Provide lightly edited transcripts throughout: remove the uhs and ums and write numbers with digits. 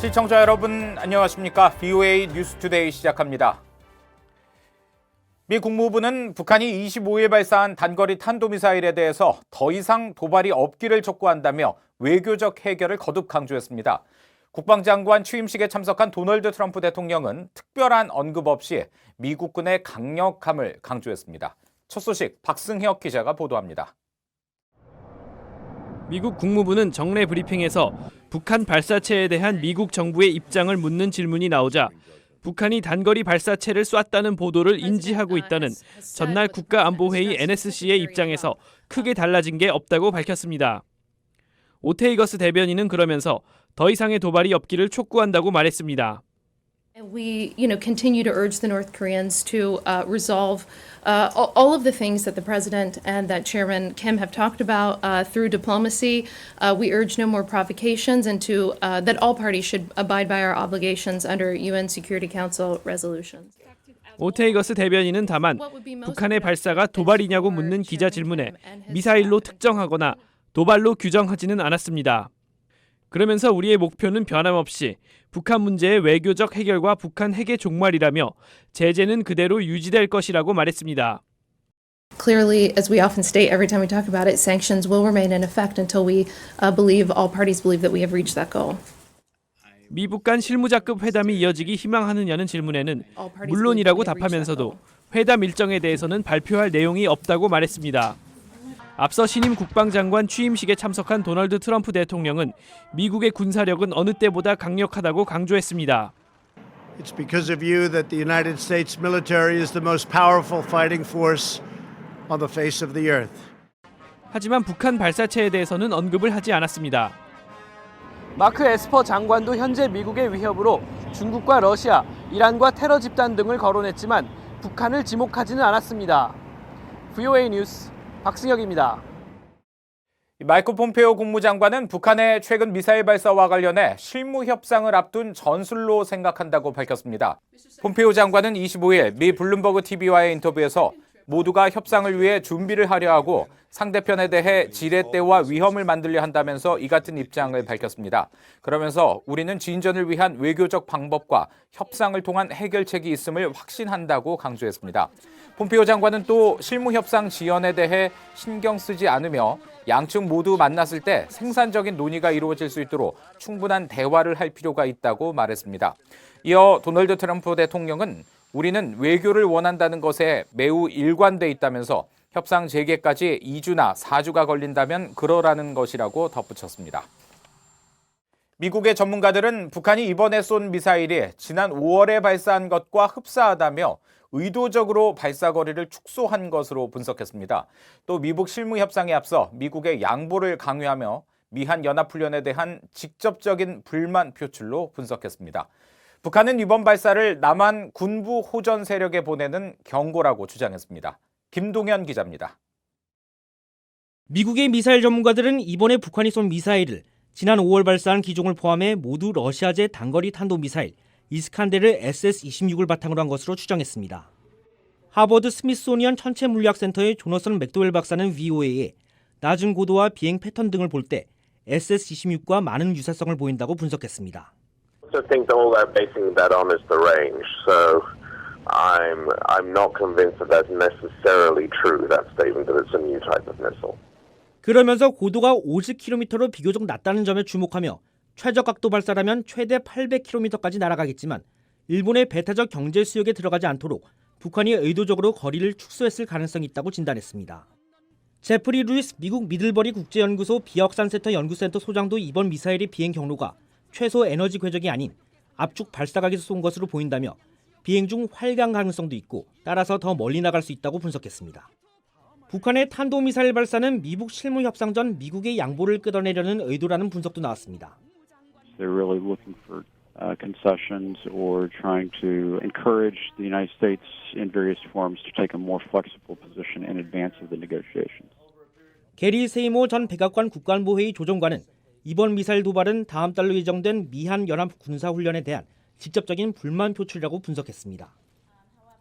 시청자 여러분 안녕하십니까? VOA 뉴스투데이 시작합니다. 미 국무부는 북한이 25일 발사한 단거리 탄도미사일에 대해서 더 이상 도발이 없기를 촉구한다며 외교적 해결을 거듭 강조했습니다. 국방장관 취임식에 참석한 도널드 트럼프 대통령은 특별한 언급 없이 미국군의 강력함을 강조했습니다. 첫 소식 박승혁 기자가 보도합니다. 미국 국무부는 정례 브리핑에서 북한 발사체에 대한 미국 정부의 입장을 묻는 질문이 나오자 북한이 단거리 발사체를 쐈다는 보도를 인지하고 있다는 전날 국가안보회의 NSC의 입장에서 크게 달라진 게 없다고 밝혔습니다. 오테이거스 대변인은 그러면서 더 이상의 도발이 없기를 촉구한다고 말했습니다. We, continue to urge the North Koreans to resolve all of the things that the president and that Chairman Kim have talked about through diplomacy. We urge no more provocations and that all parties should abide by our obligations under UN Security Council resolutions. 오테이거스 대변인은 다만 북한의 발사가 도발이냐고 묻는 기자 질문에 미사일로 특정하거나 도발로 규정하지는 않았습니다. 그러면서 우리의 목표는 변함없이 북한 문제의 외교적 해결과 북한 핵의 종말이라며 제재는 그대로 유지될 것이라고 말했습니다. Clearly, as we often state every time we talk about it, sanctions will remain in effect until we believe all parties believe that we have reached that goal. 미북 간 실무자급 회담이 이어지기 희망하느냐는 질문에는 물론이라고 답하면서도 회담 일정에 대해서는 발표할 내용이 없다고 말했습니다. 앞서 신임 국방장관 취임식에 참석한 도널드 트럼프 대통령은 미국의 군사력은 어느 때보다 강력하다고 강조했습니다. It's because of you that the United States military is the most powerful fighting force on the face of the earth. 하지만 북한 발사체에 대해서는 언급을 하지 않았습니다. 마크 에스퍼 장관도 현재 미국의 위협으로 중국과 러시아, 이란과 테러 집단 등을 거론했지만 북한을 지목하지는 않았습니다. VOA 뉴스 박승혁입니다. 마이크 폼페오 국무장관은 북한의 최근 미사일 발사와 관련해 실무 협상을 앞둔 전술로 생각한다고 밝혔습니다. 폼페오 장관은 25일 미 블룸버그 TV와의 인터뷰에서 모두가 협상을 위해 준비를 하려 하고 상대편에 대해 지렛대와 위험을 만들려 한다면서 이 같은 입장을 밝혔습니다. 그러면서 우리는 진전을 위한 외교적 방법과 협상을 통한 해결책이 있음을 확신한다고 강조했습니다. 폼페오 장관은 또 실무협상 지연에 대해 신경 쓰지 않으며 양측 모두 만났을 때 생산적인 논의가 이루어질 수 있도록 충분한 대화를 할 필요가 있다고 말했습니다. 이어 도널드 트럼프 대통령은 우리는 외교를 원한다는 것에 매우 일관돼 있다면서 협상 재개까지 2주나 4주가 걸린다면 그러라는 것이라고 덧붙였습니다. 미국의 전문가들은 북한이 이번에 쏜 미사일이 지난 5월에 발사한 것과 흡사하다며 의도적으로 발사거리를 축소한 것으로 분석했습니다. 또 미북 실무 협상에 앞서 미국의 양보를 강요하며 미한 연합훈련에 대한 직접적인 불만 표출로 분석했습니다. 북한은 이번 발사를 남한 군부 호전 세력에 보내는 경고라고 주장했습니다. 김동현 기자입니다. 미국의 미사일 전문가들은 이번에 북한이 쏜 미사일을 지난 5월 발사한 기종을 포함해 모두 러시아제 단거리 탄도미사일 이스칸데르 SS-26을 바탕으로 한 것으로 추정했습니다. 하버드 스미소니언 천체물리학센터의 조너선 맥도웰 박사는 VOA에 낮은 고도와 비행 패턴 등을 볼 때 SS-26과 많은 유사성을 보인다고 분석했습니다. I think all they're basing that on is the range. So I'm not convinced that that's necessarily true, that statement that it's a new type of missile. 그러면서 고도가 50km로 비교적 낮다는 점에 주목하며 최저각도 발사라면 최대 800km까지 날아가겠지만 일본의 배타적 경제 수역에 들어가지 않도록 북한이 의도적으로 거리를 축소했을 가능성이 있다고 진단했습니다. 제프리 루이스 미국 미들버리 국제연구소 비확산센터 연구센터 소장도 이번 미사일의 비행 경로가 최소 에너지 궤적이 아닌 압축 발사각에서 쏜 것으로 보인다며 비행 중 활강 가능성도 있고 따라서 더 멀리 나갈 수 있다고 분석했습니다. 북한의 탄도미사일 발사는 미북 실무 협상 전 미국의 양보를 끌어내려는 의도라는 분석도 나왔습니다. They're really looking for concessions or trying to encourage the United States in various forms to take a more flexible position in advance of the negotiations. 게리 세이모 전 백악관 국가안보회의 조정관은 이번 미사일 도발은 다음 달로 예정된 미한 연합 군사훈련에 대한 직접적인 불만 표출이라고 분석했습니다.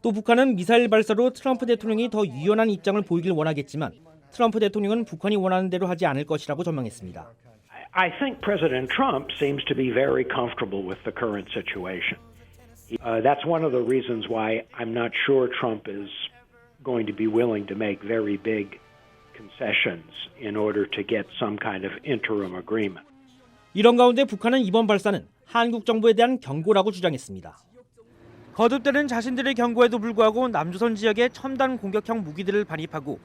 또 북한은 미사일 발사로 트럼프 대통령이 더 유연한 입장을 보이길 원하겠지만 트럼프 대통령은 북한이 원하는 대로 하지 않을 것이라고 전망했습니다. I think President Trump seems to be very comfortable with the current situation. That's one of the reasons why I'm not sure Trump is going to be willing to make very big concessions in order to get some kind of interim agreement. 이런 가운데 북한은 이번 발사는 한국 정부에 대한 경고라고 주장했습니다. 거듭되는 자신들의 경고에도 불구하고 남조선 지역에 첨단 공격형 무기들을 반입하고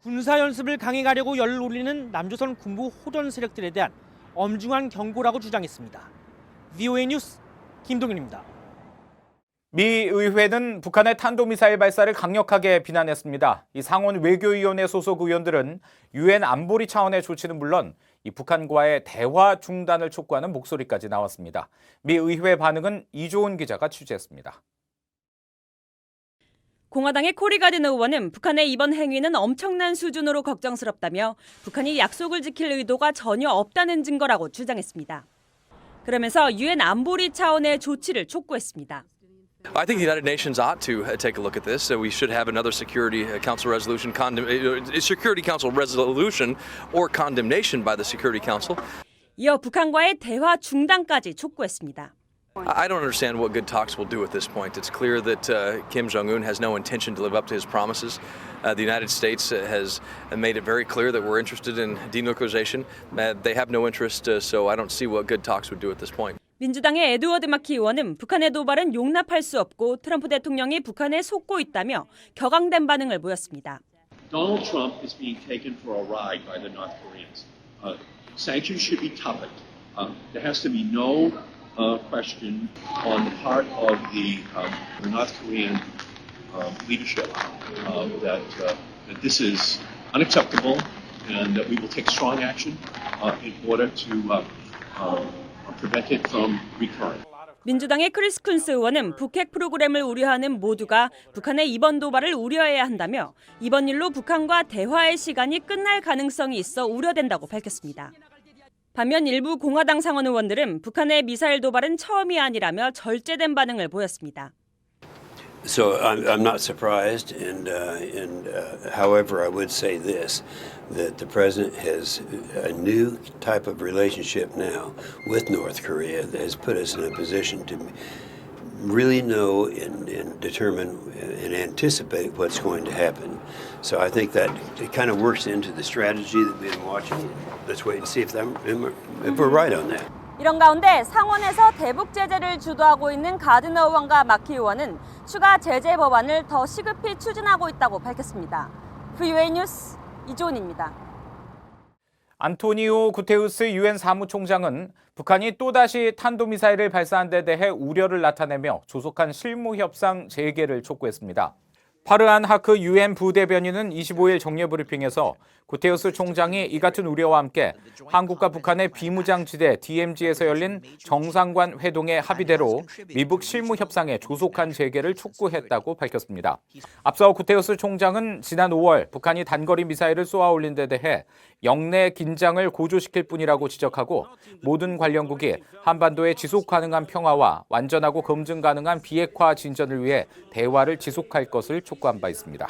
군사 연습을 강행하려고 열을 올리는 남조선 군부 호전 세력들에 대한 엄중한 경고라고 주장했습니다. VOA 뉴스 김동윤입니다. 미 의회는 북한의 탄도미사일 발사를 강력하게 비난했습니다. 이 상원 외교위원회 소속 의원들은 유엔 안보리 차원의 조치는 물론 이 북한과의 대화 중단을 촉구하는 목소리까지 나왔습니다. 미 의회 반응은 이조은 기자가 취재했습니다. 공화당의 코리 가든 의원은 북한의 이번 행위는 엄청난 수준으로 걱정스럽다며 북한이 약속을 지킬 의도가 전혀 없다는 증거라고 주장했습니다. 그러면서 유엔 안보리 차원의 조치를 촉구했습니다. I think the United Nations ought to take a look at this. We should have another Security Council resolution or condemnation by the Security Council. 이어 북한과의 대화 중단까지 촉구했습니다. I don't understand what good talks will do at this point. It's clear that Kim Jong-un has no intention to live up to his promises. The United States has made it very clear that we're interested in denuclearization. They have no interest, so I don't see what good talks would do at this point. 민주당의 에드워드 마키 의원은 북한의 도발은 용납할 수 없고 트럼프 대통령이 북한에 속고 있다며 격앙된 반응을 보였습니다. Donald Trump is being taken for a ride by the North Koreans. Sanctions should be toughened. There has to be no question on the part of the North Korean leadership that this is unacceptable and that we will take strong action in order to prevent it from recurring. 민주당의 크리스 쿤스 의원은 북핵 프로그램을 우려하는 모두가 북한의 이번 도발을 우려해야 한다며 이번 일로 북한과 대화의 시간이 끝날 가능성이 있어 우려된다고 밝혔습니다. 반면 일부 공화당 상원 의원들은 북한의 미사일 도발은 처음이 아니라며 절제된 반응을 보였습니다. So I'm not surprised, and however, I would say this, that the president has a new type of relationship now with North Korea that has put us in a position to really know and determine and anticipate what's going to happen. So I think that it kind of works into the strategy that we've been watching. Let's wait and see if we're right on that. 이런 가운데 상원에서 대북 제재를 주도하고 있는 가드너 의원과 마키 의원은 추가 제재 법안을 더 시급히 추진하고 있다고 밝혔습니다. VOA 뉴스 이조은입니다. 안토니오 구테우스 유엔 사무총장은 북한이 또다시 탄도미사일을 발사한 데 대해 우려를 나타내며 조속한 실무 협상 재개를 촉구했습니다. 파르한 하크 유엔 부대변인은 25일 정례 브리핑에서 구테우스 총장이 이 같은 우려와 함께 한국과 북한의 비무장지대 DMZ에서 열린 정상관 회동의 합의대로 미북 실무 협상의 조속한 재개를 촉구했다고 밝혔습니다. 앞서 구테우스 총장은 지난 5월 북한이 단거리 미사일을 쏘아 올린 데 대해 영내 긴장을 고조시킬 뿐이라고 지적하고 모든 관련국이 한반도의 지속 가능한 평화와 완전하고 검증 가능한 비핵화 진전을 위해 대화를 지속할 것을 촉구한 바 있습니다.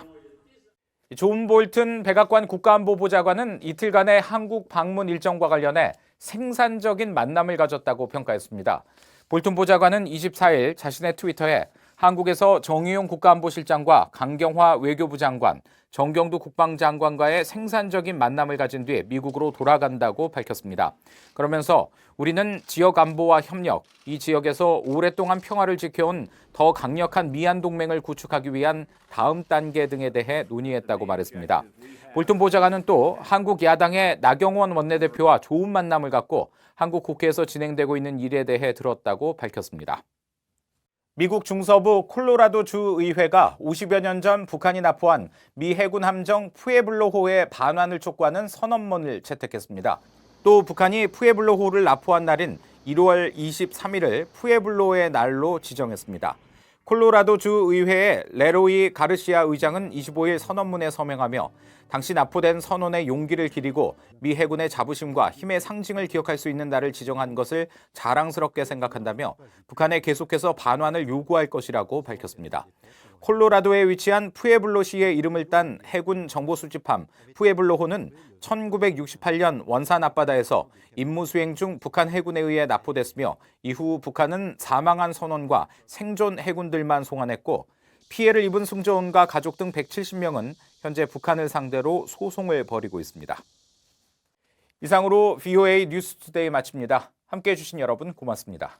존 볼튼 백악관 국가안보보좌관은 이틀간의 한국 방문 일정과 관련해 생산적인 만남을 가졌다고 평가했습니다. 볼튼 보좌관은 24일 자신의 트위터에 한국에서 정의용 국가안보실장과 강경화 외교부 장관, 정경두 국방장관과의 생산적인 만남을 가진 뒤 미국으로 돌아간다고 밝혔습니다. 그러면서 우리는 지역 안보와 협력, 이 지역에서 오랫동안 평화를 지켜온 더 강력한 미한 동맹을 구축하기 위한 다음 단계 등에 대해 논의했다고 말했습니다. 볼튼 보좌관은 또 한국 야당의 나경원 원내대표와 좋은 만남을 갖고 한국 국회에서 진행되고 있는 일에 대해 들었다고 밝혔습니다. 미국 중서부 콜로라도 주의회가 50여 년 전 북한이 납포한 미 해군 함정 푸에블로호의 반환을 촉구하는 선언문을 채택했습니다. 또 북한이 푸에블로호를 납포한 날인 1월 23일을 푸에블로호의 날로 지정했습니다. 콜로라도 주의회의 레로이 가르시아 의장은 25일 선언문에 서명하며 당시 납포된 선언의 용기를 기리고 미 해군의 자부심과 힘의 상징을 기억할 수 있는 날을 지정한 것을 자랑스럽게 생각한다며 북한에 계속해서 반환을 요구할 것이라고 밝혔습니다. 콜로라도에 위치한 푸에블로시의 이름을 딴 해군 정보 수집함 푸에블로호는 1968년 원산 앞바다에서 임무 수행 중 북한 해군에 의해 납포됐으며 이후 북한은 사망한 선원과 생존 해군들만 송환했고 피해를 입은 승조원과 가족 등 170명은 현재 북한을 상대로 소송을 벌이고 있습니다. 이상으로 VOA 뉴스투데이 마칩니다. 함께해 주신 여러분 고맙습니다.